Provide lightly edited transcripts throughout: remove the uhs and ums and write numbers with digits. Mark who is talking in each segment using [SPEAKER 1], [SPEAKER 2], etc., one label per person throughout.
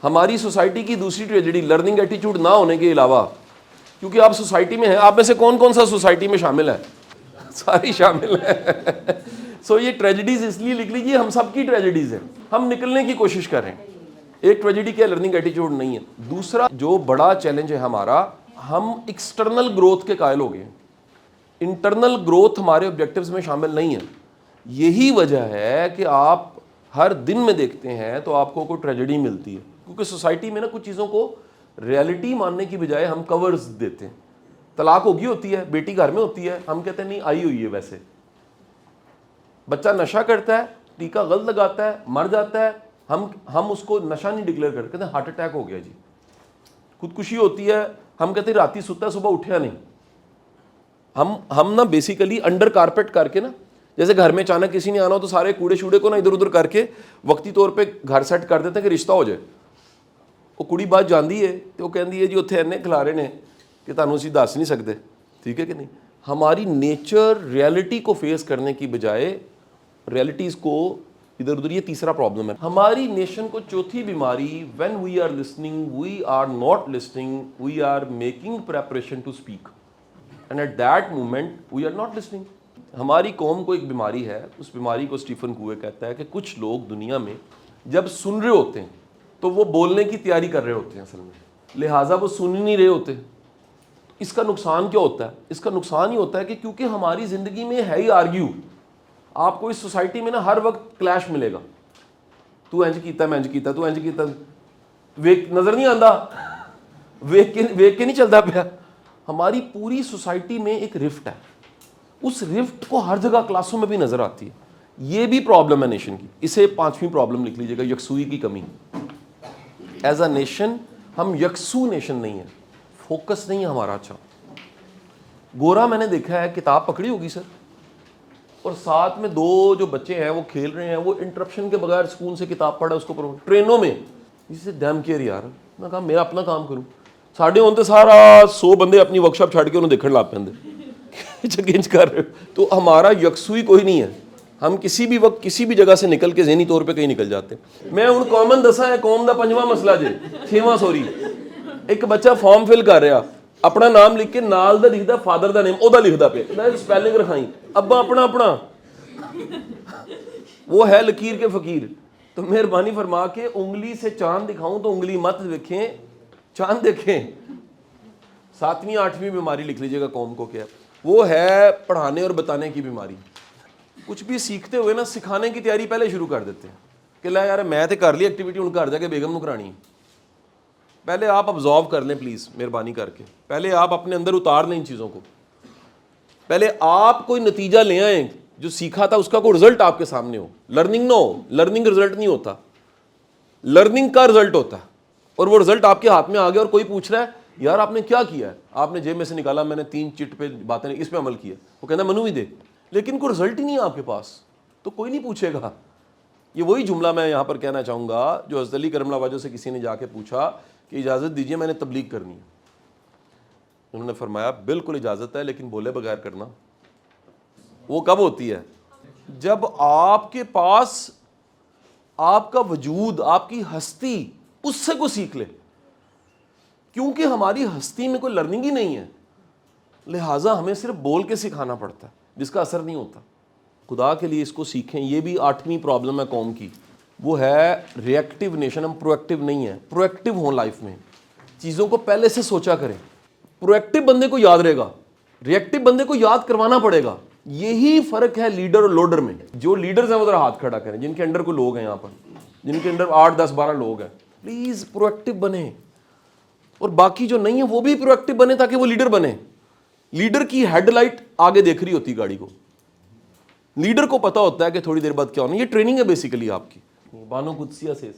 [SPEAKER 1] ہماری سوسائٹی کی دوسری ٹریجڈی لرننگ ایٹیٹیوڈ نہ ہونے کے علاوہ، کیونکہ آپ سوسائٹی میں ہیں، آپ میں سے کون کون سا سوسائٹی میں شامل ہے؟ ساری شامل ہے. سو یہ ٹریجڈیز اس لیے لکھ لیجیے، ہم سب کی ٹریجڈیز ہیں، ہم نکلنے کی کوشش کر رہے ہیں. ایک ٹریجڈی کیا لرننگ ایٹیٹیوڈ نہیں ہے. دوسرا جو بڑا چیلنج ہے ہمارا، ہم ایکسٹرنل گروتھ کے قائل ہو گئے ہیں، انٹرنل گروتھ ہمارے آبجیکٹیوز میں شامل نہیں ہے. یہی وجہ ہے کہ آپ ہر دن میں دیکھتے ہیں تو آپ کو کوئی ٹریجڈی ملتی ہے، کیونکہ سوسائٹی میں نا کچھ چیزوں کو ریئلٹی ماننے کی بجائے ہم کورز دیتے ہیں. طلاق ہوگی ہوتی ہے، بیٹی گھر میں ہوتی ہے، ہم کہتے ہیں نہیں آئی ہوئی ہے. ویسے بچہ نشہ کرتا ہے، ٹیکہ غلط لگاتا ہے، مر جاتا ہے، ہم اس کو نشہ نہیں ڈکلیئر کرتے، کہتے ہیں ہارٹ اٹیک ہو گیا جی. خودکشی ہوتی ہے، ہم کہتے ہیں راتی ستا ہے صبح اٹھیا نہیں. ہم نا بیسیکلی انڈر کارپیٹ کر کے نا، جیسے گھر میں اچانک کسی نے آنا ہو تو سارے کوڑے شوڑے کو نا ادھر ادھر کر کے وقتی طور پہ گھر سیٹ کر دیتے ہیں کہ رشتہ ہو جائے. وہ کڑی بات جاندی ہے تو وہ کہندی ہے جی اتنے اینے کھلارے نے کہ تانوں اسی دس نہیں سکتے. ٹھیک ہے کہ نہیں؟ ہماری نیچر ریئلٹی کو فیس کرنے کی بجائے ریئلٹیز کو ادھر ادھر. یہ تیسرا پرابلم ہے ہماری نیشن کو. چوتھی بیماری، when we are listening we are not listening, we are making preparation to speak and at that moment we are not listening. ہماری قوم کو ایک بیماری ہے، اس بیماری کو اسٹیفن کوے کہتا ہے کہ کچھ لوگ دنیا میں جب سن رہے ہوتے ہیں تو وہ بولنے کی تیاری کر رہے ہوتے ہیں اصل میں، لہٰذا وہ سن ہی نہیں رہے ہوتے. اس کا نقصان کیا ہوتا ہے؟ اس کا نقصان ہی ہوتا ہے کہ کیونکہ ہماری زندگی میں ہے ہی آرگیو. آپ کو اس سوسائٹی میں نا ہر وقت کلیش ملے گا. تو انج کیتا میں انج کیتا، تو انج کیتا، ویک نظر نہیں آندا، ویک کے نہیں چلتا پیا. ہماری پوری سوسائٹی میں ایک رفٹ ہے، اس رفٹ کو ہر جگہ کلاسوں میں بھی نظر آتی ہے. یہ بھی پرابلم ہے نیشن کی. اسے 5ویں پرابلم لکھ لیجیے گا، یکسوئی کی کمی. ایز اے نیشن ہم یکسو نیشن نہیں ہے، فوکس نہیں ہے ہمارا. اچھا گورا میں نے دیکھا ہے کتاب پکڑی ہوگی سر، اور ساتھ میں دو جو بچے ہیں وہ کھیل رہے ہیں، وہ انٹرپشن کے بغیر سکون سے کتاب پڑھا اس کو ٹرینوں میں. اسے ڈیم کیئر یار، میں کہا میں اپنا کام کروں. ساڈے ہوں تو سارا 100 بندے اپنی ورک شاپ چھڑ کے انہوں دیکھنے لگ پہ چکنج کر رہے. تو ہمارا یکسوئی کوئی نہیں ہے. ہم کسی بھی وقت کسی بھی جگہ سے نکل کے ذہنی طور پہ کہیں نکل جاتے ہیں. میں ہوں کامن دسا ہے قوم دا 5واں مسئلہ جے 6واں سوری. ایک بچہ فارم فل کر رہا، اپنا نام لکھ کے نال دا لکھدا فادر دا نیم او دا لکھدا پہ سپیلنگ رکھائی ابا اپنا اپنا. وہ ہے لکیر کے فقیر. تو مہربانی فرما کے انگلی سے چاند دکھاؤں تو انگلی مت دیکھیں، چاند دیکھیں. 7ویں 8ویں بیماری لکھ لیجیے گا قوم کو کیا، وہ ہے پڑھانے اور بتانے کی بیماری. کچھ بھی سیکھتے ہوئے نا سکھانے کی تیاری پہلے شروع کر دیتے ہیں کہ لا یار میں تے کر لی ایکٹیویٹی، ہوں گھر جا کے بیگم نو کرانی ہے. پہلے آپ ابزارو کر لیں پلیز مہربانی کر کے. پہلے آپ اپنے اندر اتار لیں ان چیزوں کو. پہلے آپ کوئی نتیجہ لے آئیں، جو سیکھا تھا اس کا کوئی رزلٹ آپ کے سامنے ہو. لرننگ نہ ہو، لرننگ رزلٹ نہیں ہوتا، لرننگ کا رزلٹ ہوتا ہے. اور وہ رزلٹ آپ کے ہاتھ میں آ گیا اور کوئی پوچھ رہا ہے یار آپ نے کیا کیا ہے، آپ نے جیب میں سے نکالا میں نے 3 چٹ پہ باتیں اس پہ عمل کیا، وہ کہنا منو ہی دے، لیکن کوئی رزلٹ ہی نہیں ہے آپ کے پاس تو کوئی نہیں پوچھے گا. یہ وہی جملہ میں یہاں پر کہنا چاہوں گا جو حضرت علی کرم اللہ وجہ سے کسی نے جا کے پوچھا کہ اجازت دیجیے میں نے تبلیغ کرنی ہے. انہوں نے فرمایا بالکل اجازت ہے لیکن بولے بغیر کرنا. وہ کب ہوتی ہے؟ جب آپ کے پاس آپ کا وجود، آپ کی ہستی اس سے کو سیکھ لے. کیونکہ ہماری ہستی میں کوئی لرننگ ہی نہیں ہے، لہٰذا ہمیں صرف بول کے سکھانا پڑتا ہے جس کا اثر نہیں ہوتا. خدا کے لیے اس کو سیکھیں. یہ بھی 8ویں پرابلم ہے قوم کی، وہ ہے ری ایکٹیو نیشن. ہم پرو ایکٹیو نہیں ہیں. پرو ایکٹیو ہوں لائف میں، چیزوں کو پہلے سے سوچا کریں. پرو ایکٹیو بندے کو یاد رہے گا، ری ایکٹیو بندے کو یاد کروانا پڑے گا. یہی فرق ہے لیڈر اور لوڈر میں. جو لیڈرز ہیں وہ ذرا ہاتھ کھڑا کریں جن کے انڈر کو لوگ ہیں، یہاں پر جن کے انڈر 8 10 12 لوگ ہیں. پلیز پرو ایکٹیو بنیں. اور باقی جو نہیں ہے وہ بھی پرو ایکٹیو بنے تاکہ وہ لیڈر بنے. لیڈر کی ہیڈ لائٹ آگے دیکھ رہی ہوتی گاڑی کو. لیڈر کو پتا ہوتا ہے کہ تھوڑی دیر بعد کیا ہونا. یہ ٹریننگ ہے بیسیکلی آپ کی. بانو قدسیہ سے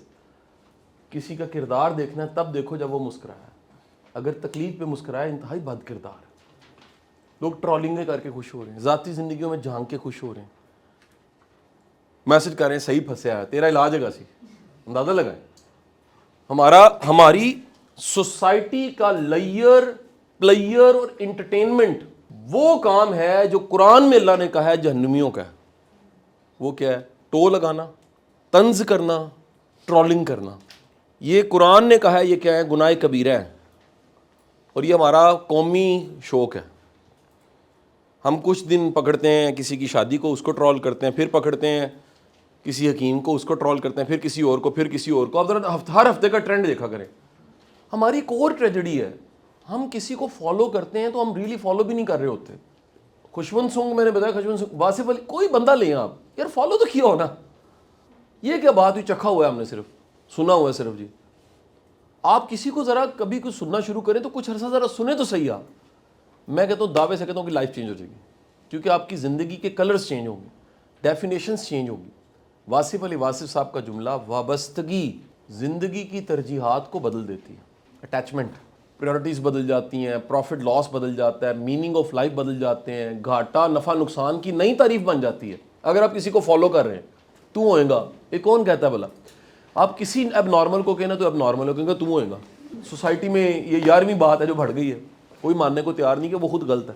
[SPEAKER 1] کسی کا کردار دیکھنا ہے تب دیکھو جب وہ مسکرایا. اگر تکلیف پہ مسکرایا انتہائی بد کردار ہے. لوگ ٹرولنگیں کر کے خوش ہو رہے ہیں، ذاتی زندگیوں میں جھانک کے خوش ہو رہے ہیں، میسج کر رہے ہیں صحیح پھنسیا ہے تیرا علاج ہے گا سی. اندازہ لگائیں. ہماری سوسائٹی کا لیئر پلیئر اور انٹرٹینمنٹ وہ کام ہے جو قرآن میں اللہ نے کہا ہے جہنمیوں کا ہے. وہ کیا ہے؟ ٹو لگانا، طنز کرنا، ٹرولنگ کرنا. یہ قرآن نے کہا ہے یہ کیا ہے؟ گناہ کبیرہ ہے، اور یہ ہمارا قومی شوق ہے. ہم کچھ دن پکڑتے ہیں کسی کی شادی کو، اس کو ٹرول کرتے ہیں، پھر پکڑتے ہیں کسی حکیم کو، اس کو ٹرول کرتے ہیں، پھر کسی اور کو، پھر کسی اور کو. اب ذرا ہر ہفتے کا ٹرینڈ دیکھا کریں. ہماری ایک اور ٹریجڈی ہے، ہم کسی کو فالو کرتے ہیں تو ہم ریلی فالو بھی نہیں کر رہے ہوتے. خوشونت سنگھ میں نے بتایا، خوشونت سنگھ، واصف علی، کوئی بندہ لیں آپ یار، فالو تو کیا ہونا. یہ کیا بات ہوئی، چکھا ہوا ہے ہم نے، صرف سنا ہوا ہے صرف. جی آپ کسی کو ذرا کبھی کچھ سننا شروع کریں تو کچھ عرصہ ذرا سنیں تو صحیح. آپ، میں کہتا ہوں، دعوے سے کہتا ہوں کہ لائف چینج ہو جائے گی، کیونکہ آپ کی زندگی کے کلرز چینج ہوں گے، ڈیفینیشنز چینج ہوگی. واصف علی واصف صاحب کا جملہ، وابستگی زندگی کی ترجیحات کو بدل دیتی ہے. اٹیچمنٹ، پریورٹیز بدل جاتی ہیں، پروفٹ لاس بدل جاتا ہے، میننگ آف لائف بدل جاتے ہیں، گھاٹا نفع نقصان کی نئی تعریف بن جاتی ہے اگر آپ کسی کو فالو کر رہے ہیں. تو ہوئے گا، یہ کون کہتا ہے بھلا؟ آپ کسی اب نارمل کو کہنا تو اب نارمل ہو، کہیں گے تو ہوئے گا. سوسائٹی میں یہ 11ویں بات ہے جو بڑھ گئی ہے، کوئی ماننے کو تیار نہیں کہ وہ خود غلط ہے.